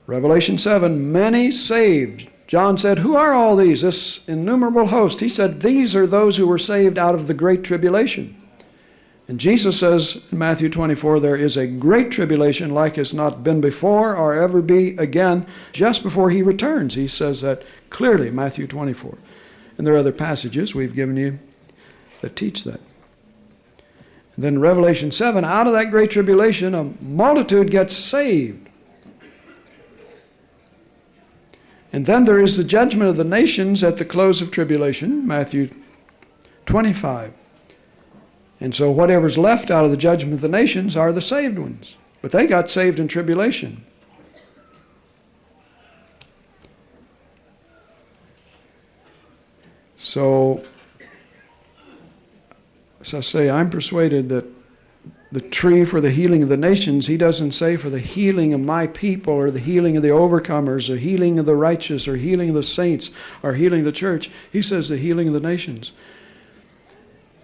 Speaker 1: Revelation 7, many saved. John said, who are all these? This innumerable host. He said, these are those who were saved out of the great tribulation. And Jesus says in Matthew 24, there is a great tribulation like has not been before or ever be again, just before he returns. He says that clearly, Matthew 24. And there are other passages we've given you that teach that. And then Revelation 7, out of that great tribulation, a multitude gets saved. And then there is the judgment of the nations at the close of tribulation, Matthew 25. And so whatever's left out of the judgment of the nations are the saved ones. But they got saved in tribulation. So, as I say, I'm persuaded that the tree for the healing of the nations, he doesn't say for the healing of my people or the healing of the overcomers or healing of the righteous or healing of the saints or healing of the church. He says the healing of the nations.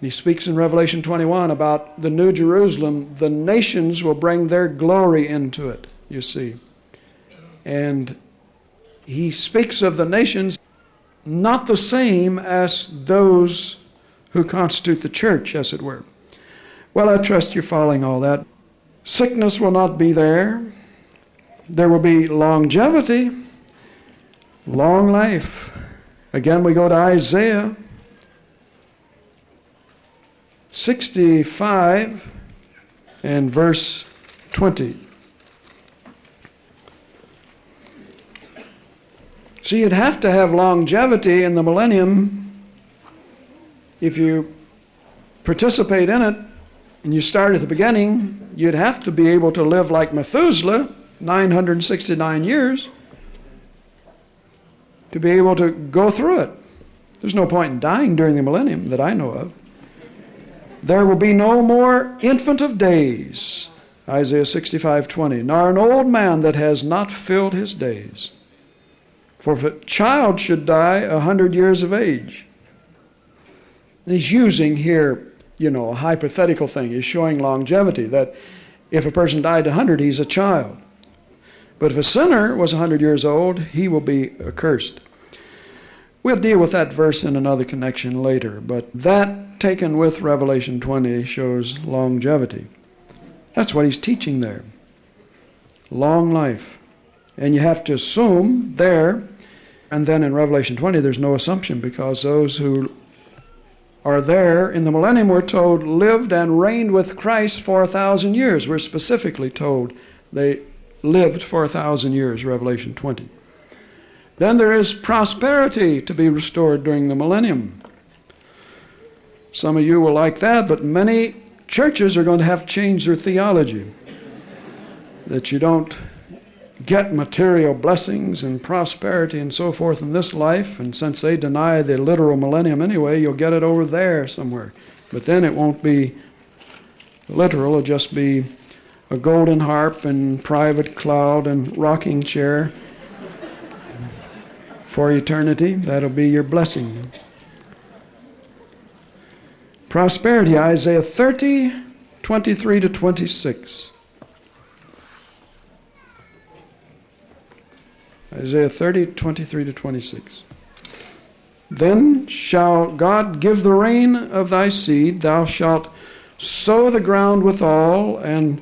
Speaker 1: He speaks in Revelation 21 about the New Jerusalem. The nations will bring their glory into it, you see. And he speaks of the nations not the same as those who constitute the church, as it were. Well, I trust you're following all that. Sickness will not be there. There will be longevity, long life. Again, we go to Isaiah 65 and verse 20. See, you'd have to have longevity in the millennium if you participate in it and you start at the beginning. You'd have to be able to live like Methuselah, 969 years, to be able to go through it. There's no point in dying during the millennium that I know of. There will be no more infant of days, Isaiah 65:20, nor an old man that has not filled his days. For if a child should die 100 years of age. He's using here, a hypothetical thing. He's showing longevity, that if a person died 100, he's a child. But if a sinner was 100 years old, he will be accursed. We'll deal with that verse in another connection later, but that taken with Revelation 20 shows longevity. That's what he's teaching there. Long life. And you have to assume there, and then in Revelation 20 there's no assumption, because those who are there in the millennium, we're told, lived and reigned with Christ for 1,000 years. We're specifically told they lived for 1,000 years, Revelation 20. Then there is prosperity to be restored during the millennium. Some of you will like that, but many churches are going to have to change their theology. That you don't get material blessings and prosperity and so forth in this life, and since they deny the literal millennium anyway, you'll get it over there somewhere. But then it won't be literal, it'll just be a golden harp and private cloud and rocking chair for eternity. That'll be your blessing. Prosperity, Isaiah 30, 23 to 26. Isaiah 30, 23 to 26. Then shall God give the rain of thy seed, thou shalt sow the ground withal, and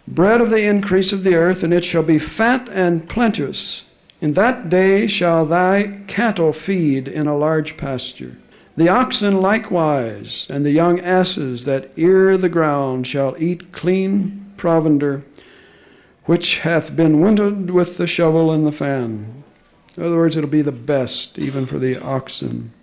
Speaker 1: bread of the increase of the earth, and it shall be fat and plenteous. In that day shall thy cattle feed in a large pasture. The oxen likewise, and the young asses that ear the ground shall eat clean provender, which hath been winded with the shovel and the fan. In other words, it'll be the best, even for the oxen.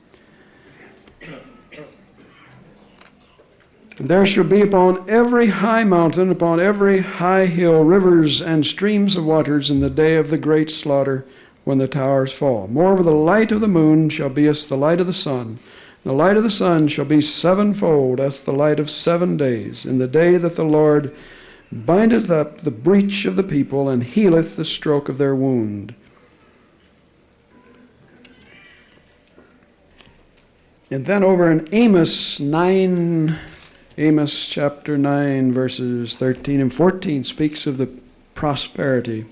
Speaker 1: And there shall be upon every high mountain, upon every high hill, rivers and streams of waters in the day of the great slaughter, when the towers fall. Moreover, the light of the moon shall be as the light of the sun. The light of the sun shall be sevenfold as the light of 7 days, in the day that the Lord bindeth up the breach of the people, and healeth the stroke of their wound. And then over in Amos chapter 9, verses 13 and 14 speaks of the prosperity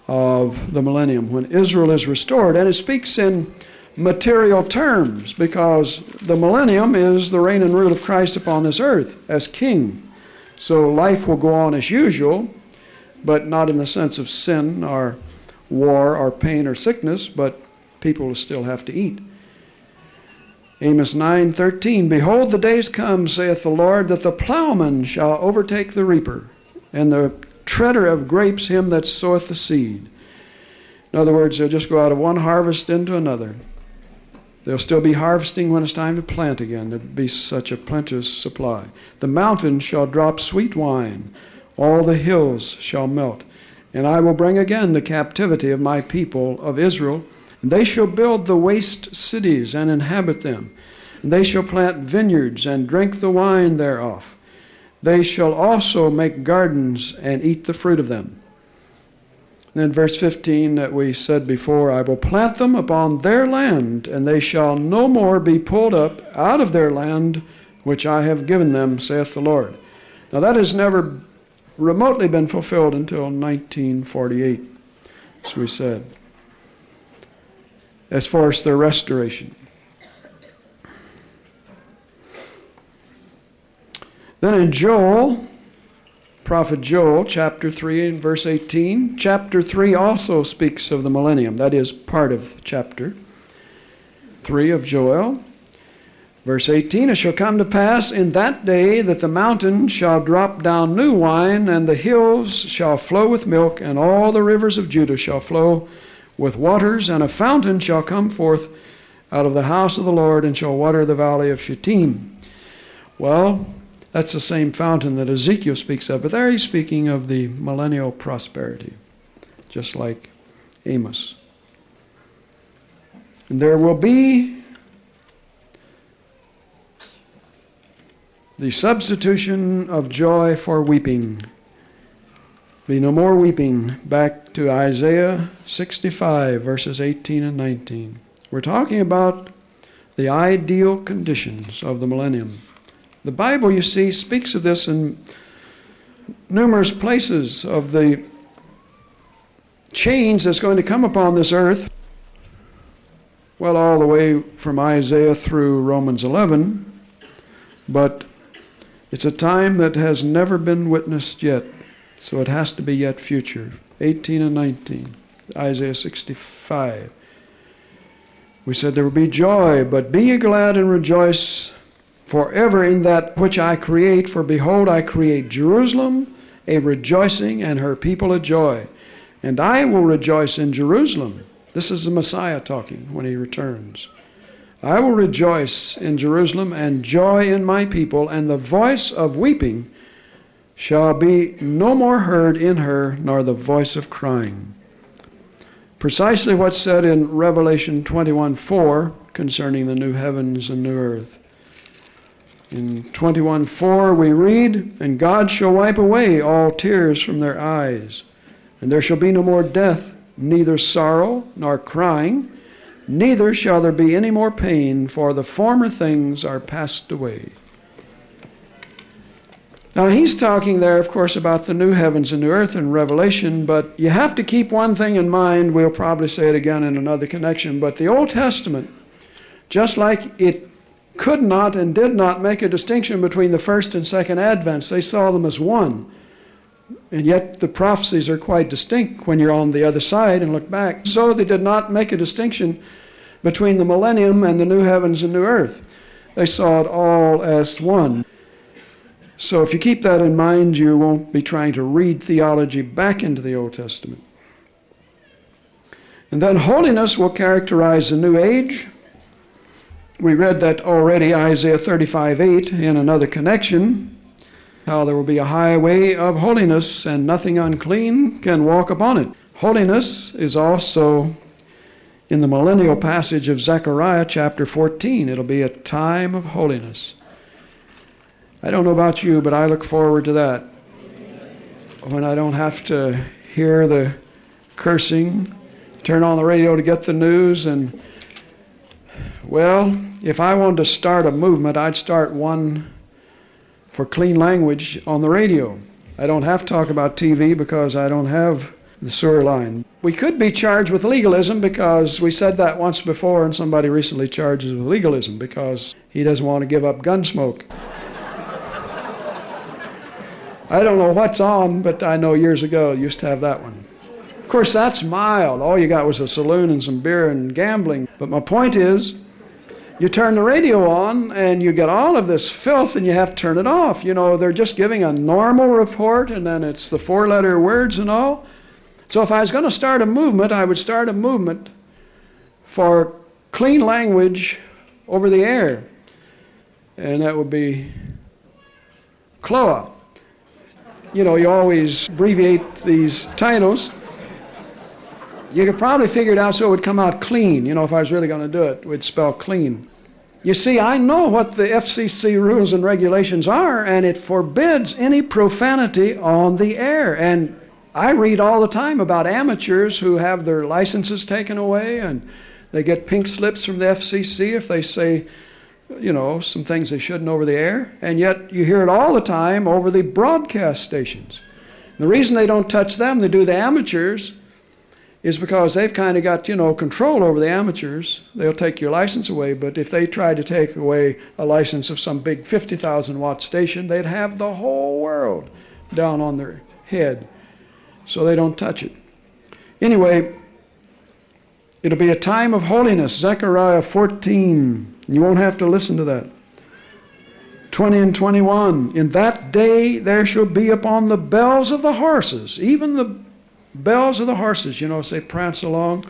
Speaker 1: of the millennium, when Israel is restored. And it speaks in material terms, because the millennium is the reign and rule of Christ upon this earth as king. So life will go on as usual, but not in the sense of sin or war or pain or sickness, but people will still have to eat. Amos 9:13, Behold, the days come, saith the Lord, that the plowman shall overtake the reaper, and the treader of grapes him that soweth the seed. In other words, they'll just go out of one harvest into another. They'll still be harvesting when it's time to plant again. There'll be such a plenteous supply. The mountains shall drop sweet wine. All the hills shall melt. And I will bring again the captivity of my people of Israel. And they shall build the waste cities and inhabit them. And they shall plant vineyards and drink the wine thereof. They shall also make gardens and eat the fruit of them. And then verse 15 that we said before, I will plant them upon their land, and they shall no more be pulled up out of their land which I have given them, saith the Lord. Now that has never remotely been fulfilled until 1948, as we said, as far as their restoration. Then in Joel, prophet Joel, chapter 3 and verse 18, chapter 3 also speaks of the millennium. That is part of chapter 3 of Joel. Verse 18, it shall come to pass in that day that the mountains shall drop down new wine, and the hills shall flow with milk, and all the rivers of Judah shall flow with waters, and a fountain shall come forth out of the house of the Lord, and shall water the valley of Shittim. Well, that's the same fountain that Ezekiel speaks of, but there he's speaking of the millennial prosperity, just like Amos. And there will be the substitution of joy for weeping. Be no more weeping. Back to Isaiah 65, verses 18 and 19. We're talking about the ideal conditions of the millennium. The Bible, you see, speaks of this in numerous places, of the change that's going to come upon this earth. Well, all the way from Isaiah through Romans 11. But it's a time that has never been witnessed yet, so it has to be yet future. 18 and 19, Isaiah 65. We said there will be joy, but be ye glad and rejoice forever in that which I create. For behold, I create Jerusalem a rejoicing, and her people a joy. And I will rejoice in Jerusalem. This is the Messiah talking when he returns. I will rejoice in Jerusalem and joy in my people, and the voice of weeping shall be no more heard in her, nor the voice of crying. Precisely what's said in Revelation 21:4 concerning the new heavens and new earth. In 21:4 we read, and God shall wipe away all tears from their eyes, and there shall be no more death, neither sorrow nor crying, neither shall there be any more pain, for the former things are passed away. Now he's talking there, of course, about the new heavens and new earth in Revelation, but you have to keep one thing in mind. We'll probably say it again in another connection, but the Old Testament, just like it could not and did not make a distinction between the first and second advents, they saw them as one. And yet the prophecies are quite distinct when you're on the other side and look back. So they did not make a distinction between the millennium and the new heavens and new earth. They saw it all as one. So if you keep that in mind, you won't be trying to read theology back into the Old Testament. And then holiness will characterize the new age. We read that already, Isaiah 35:8, in another connection, how there will be a highway of holiness, and nothing unclean can walk upon it. Holiness is also in the millennial passage of Zechariah chapter 14. It'll be a time of holiness. I don't know about you, but I look forward to that. When I don't have to hear the cursing, turn on the radio to get the news, and well, if I wanted to start a movement, I'd start one for clean language on the radio. I don't have to talk about TV because I don't have the sewer line. We could be charged with legalism because we said that once before, and somebody recently charged us with legalism because he doesn't want to give up gun smoke. I don't know what's on, but I know years ago I used to have that one. Of course, that's mild. All you got was a saloon and some beer and gambling. But my point is, you turn the radio on and you get all of this filth and you have to turn it off. You know, they're just giving a normal report and then it's the four-letter words and all. So if I was going to start a movement, I would start a movement for clean language over the air. And that would be CLOA. You know, you always abbreviate these titles. You could probably figure it out so it would come out clean. You know, if I was really going to do it, we'd spell clean. You see, I know what the FCC rules and regulations are, and it forbids any profanity on the air. And I read all the time about amateurs who have their licenses taken away, and they get pink slips from the FCC if they say, you know, some things they shouldn't over the air. And yet you hear it all the time over the broadcast stations. And the reason they don't touch them, they do the amateurs, is because they've kind of got, you know, control over the amateurs. They'll take your license away, but if they tried to take away a license of some big 50,000 watt station, they'd have the whole world down on their head. So they don't touch it. Anyway, it'll be a time of holiness. Zechariah 14. You won't have to listen to that. 20 and 21. In that day there shall be upon the bells of the horses, even the bells of the horses, you know, as they prance along,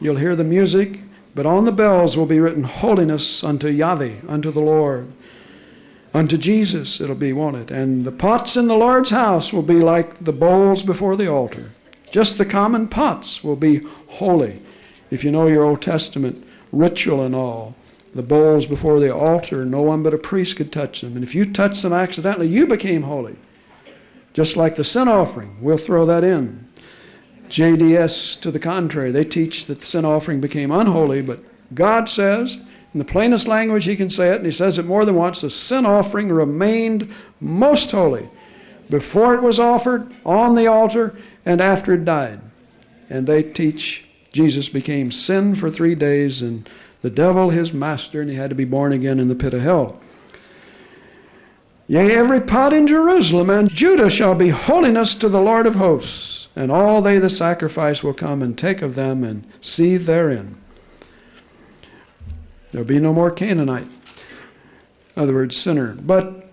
Speaker 1: you'll hear the music, but on the bells will be written holiness unto Yahweh, unto the Lord. Unto Jesus it'll be, won't it? And the pots in the Lord's house will be like the bowls before the altar. Just the common pots will be holy. If you know your Old Testament ritual and all, the bowls before the altar, no one but a priest could touch them. And if you touched them accidentally, you became holy. Just like the sin offering, we'll throw that in. JDS, to the contrary, they teach that the sin offering became unholy, but God says, in the plainest language he can say it, and he says it more than once, the sin offering remained most holy before it was offered, on the altar, and after it died. And they teach Jesus became sin for 3 days, and the devil his master, and he had to be born again in the pit of hell. Yea, every pot in Jerusalem and Judah shall be holiness to the Lord of hosts. And all they that sacrifice will come and take of them and seethe therein. There'll be no more Canaanite. In other words, sinner. But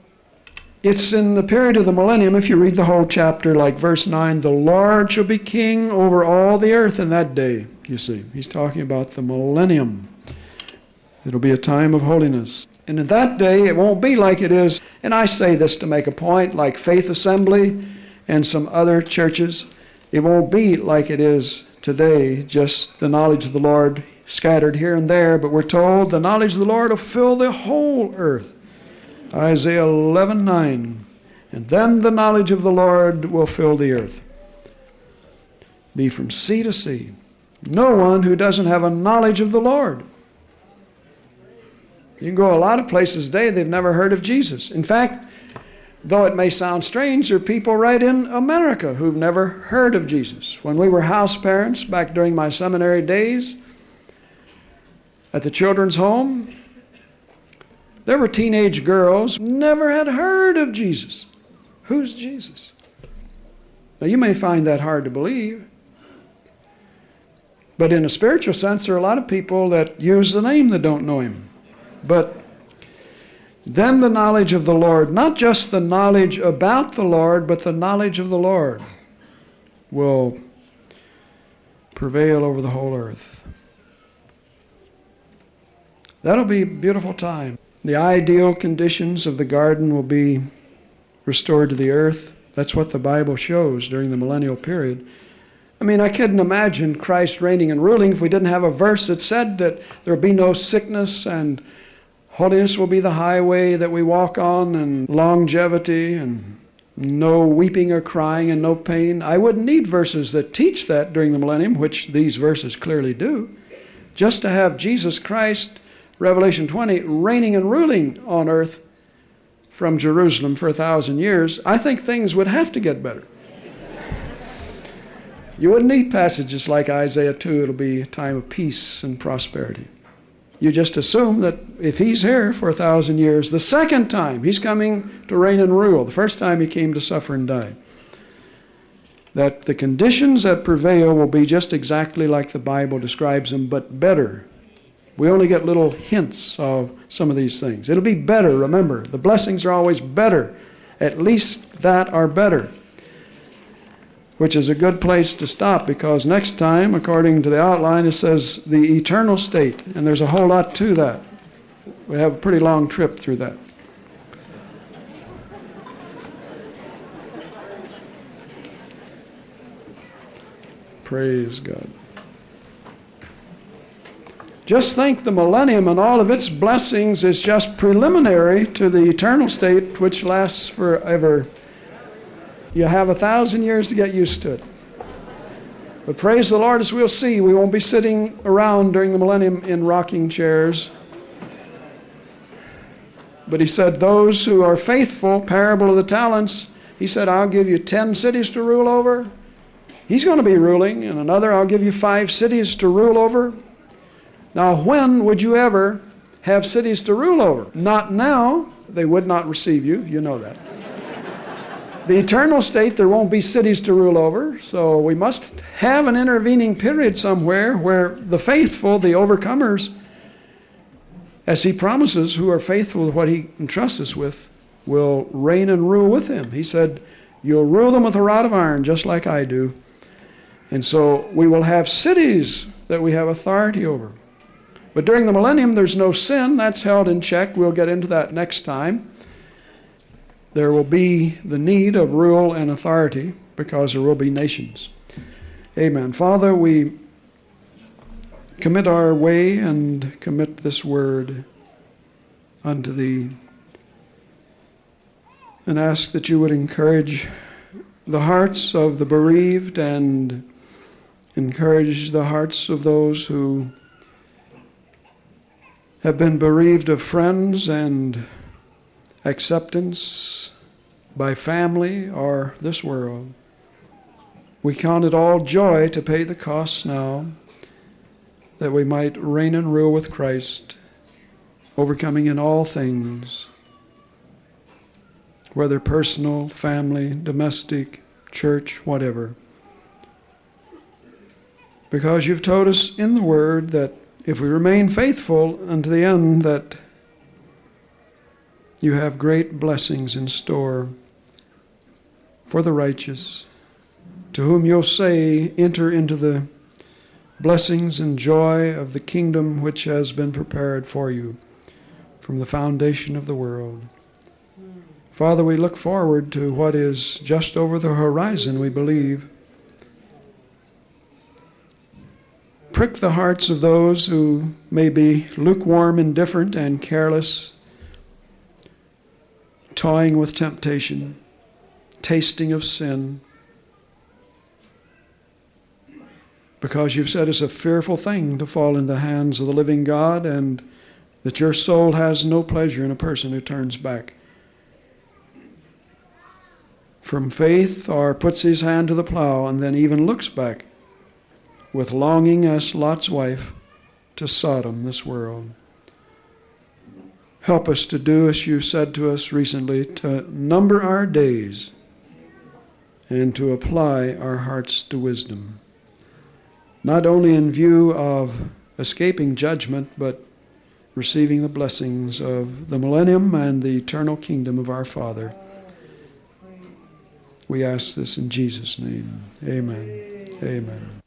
Speaker 1: it's in the period of the millennium, if you read the whole chapter, like verse 9, the Lord shall be king over all the earth in that day. You see, he's talking about the millennium. It'll be a time of holiness. And in that day, it won't be like it is, and I say this to make a point, like Faith Assembly and some other churches. It won't be like it is today, just the knowledge of the Lord scattered here and there, but we're told the knowledge of the Lord will fill the whole earth. Isaiah 11:9. And then the knowledge of the Lord will fill the earth. Be from sea to sea. No one who doesn't have a knowledge of the Lord. You can go a lot of places today, they've never heard of Jesus. In fact, though it may sound strange, there are people right in America who've never heard of Jesus. When we were house parents back during my seminary days at the children's home, there were teenage girls who never had heard of Jesus. Who's Jesus? Now you may find that hard to believe, but in a spiritual sense, there are a lot of people that use the name that don't know him. But then the knowledge of the Lord, not just the knowledge about the Lord, but the knowledge of the Lord will prevail over the whole earth. That'll be a beautiful time. The ideal conditions of the garden will be restored to the earth. That's what the Bible shows during the millennial period. I mean, I couldn't imagine Christ reigning and ruling if we didn't have a verse that said that there will be no sickness and holiness will be the highway that we walk on, and longevity, and no weeping or crying and no pain. I wouldn't need verses that teach that during the millennium, which these verses clearly do. Just to have Jesus Christ, Revelation 20, reigning and ruling on earth from Jerusalem for 1,000 years, I think things would have to get better. You wouldn't need passages like Isaiah 2, it'll be a time of peace and prosperity. You just assume that if he's here for 1,000 years, the second time he's coming to reign and rule, the first time he came to suffer and die, that the conditions that prevail will be just exactly like the Bible describes them, but better. We only get little hints of some of these things. It'll be better, remember. The blessings are always better. At least that are better. which is a good place to stop, because next time, according to the outline, it says the eternal state, and there's a whole lot to that. We have a pretty long trip through that. Praise God. Just think, the millennium and all of its blessings is just preliminary to the eternal state, which lasts forever. You have 1,000 years to get used to it. But praise the Lord, as we'll see, we won't be sitting around during the millennium in rocking chairs. But he said, those who are faithful, parable of the talents, he said, I'll give you 10 cities to rule over. He's going to be ruling. And another, I'll give you 5 cities to rule over. Now, when would you ever have cities to rule over? Not now. They would not receive you. You know that. The eternal state, there won't be cities to rule over. So we must have an intervening period somewhere where the faithful, the overcomers, as he promises, who are faithful with what he entrusts us with, will reign and rule with him. He said, you'll rule them with a rod of iron, just like I do. And so we will have cities that we have authority over. But during the millennium, there's no sin. That's held in check. We'll get into that next time. There will be the need of rule and authority because there will be nations. Amen. Father, we commit our way and commit this word unto Thee, and ask that You would encourage the hearts of the bereaved and encourage the hearts of those who have been bereaved of friends and acceptance by family or this world. We count it all joy to pay the costs now, that we might reign and rule with Christ, overcoming in all things, whether personal, family, domestic, church, whatever. Because You've told us in the Word that if we remain faithful unto the end, that You have great blessings in store for the righteous, to whom You'll say, enter into the blessings and joy of the kingdom which has been prepared for you from the foundation of the world. Father, we look forward to what is just over the horizon, we believe. Prick the hearts of those who may be lukewarm, indifferent, and careless, toying with temptation, tasting of sin, because You've said it's a fearful thing to fall in the hands of the living God, and that Your soul has no pleasure in a person who turns back from faith or puts his hand to the plow and then even looks back with longing as Lot's wife to Sodom, this world. Help us to do as You said to us recently, to number our days and to apply our hearts to wisdom, not only in view of escaping judgment, but receiving the blessings of the millennium and the eternal kingdom of our Father. We ask this in Jesus' name. Amen. Amen.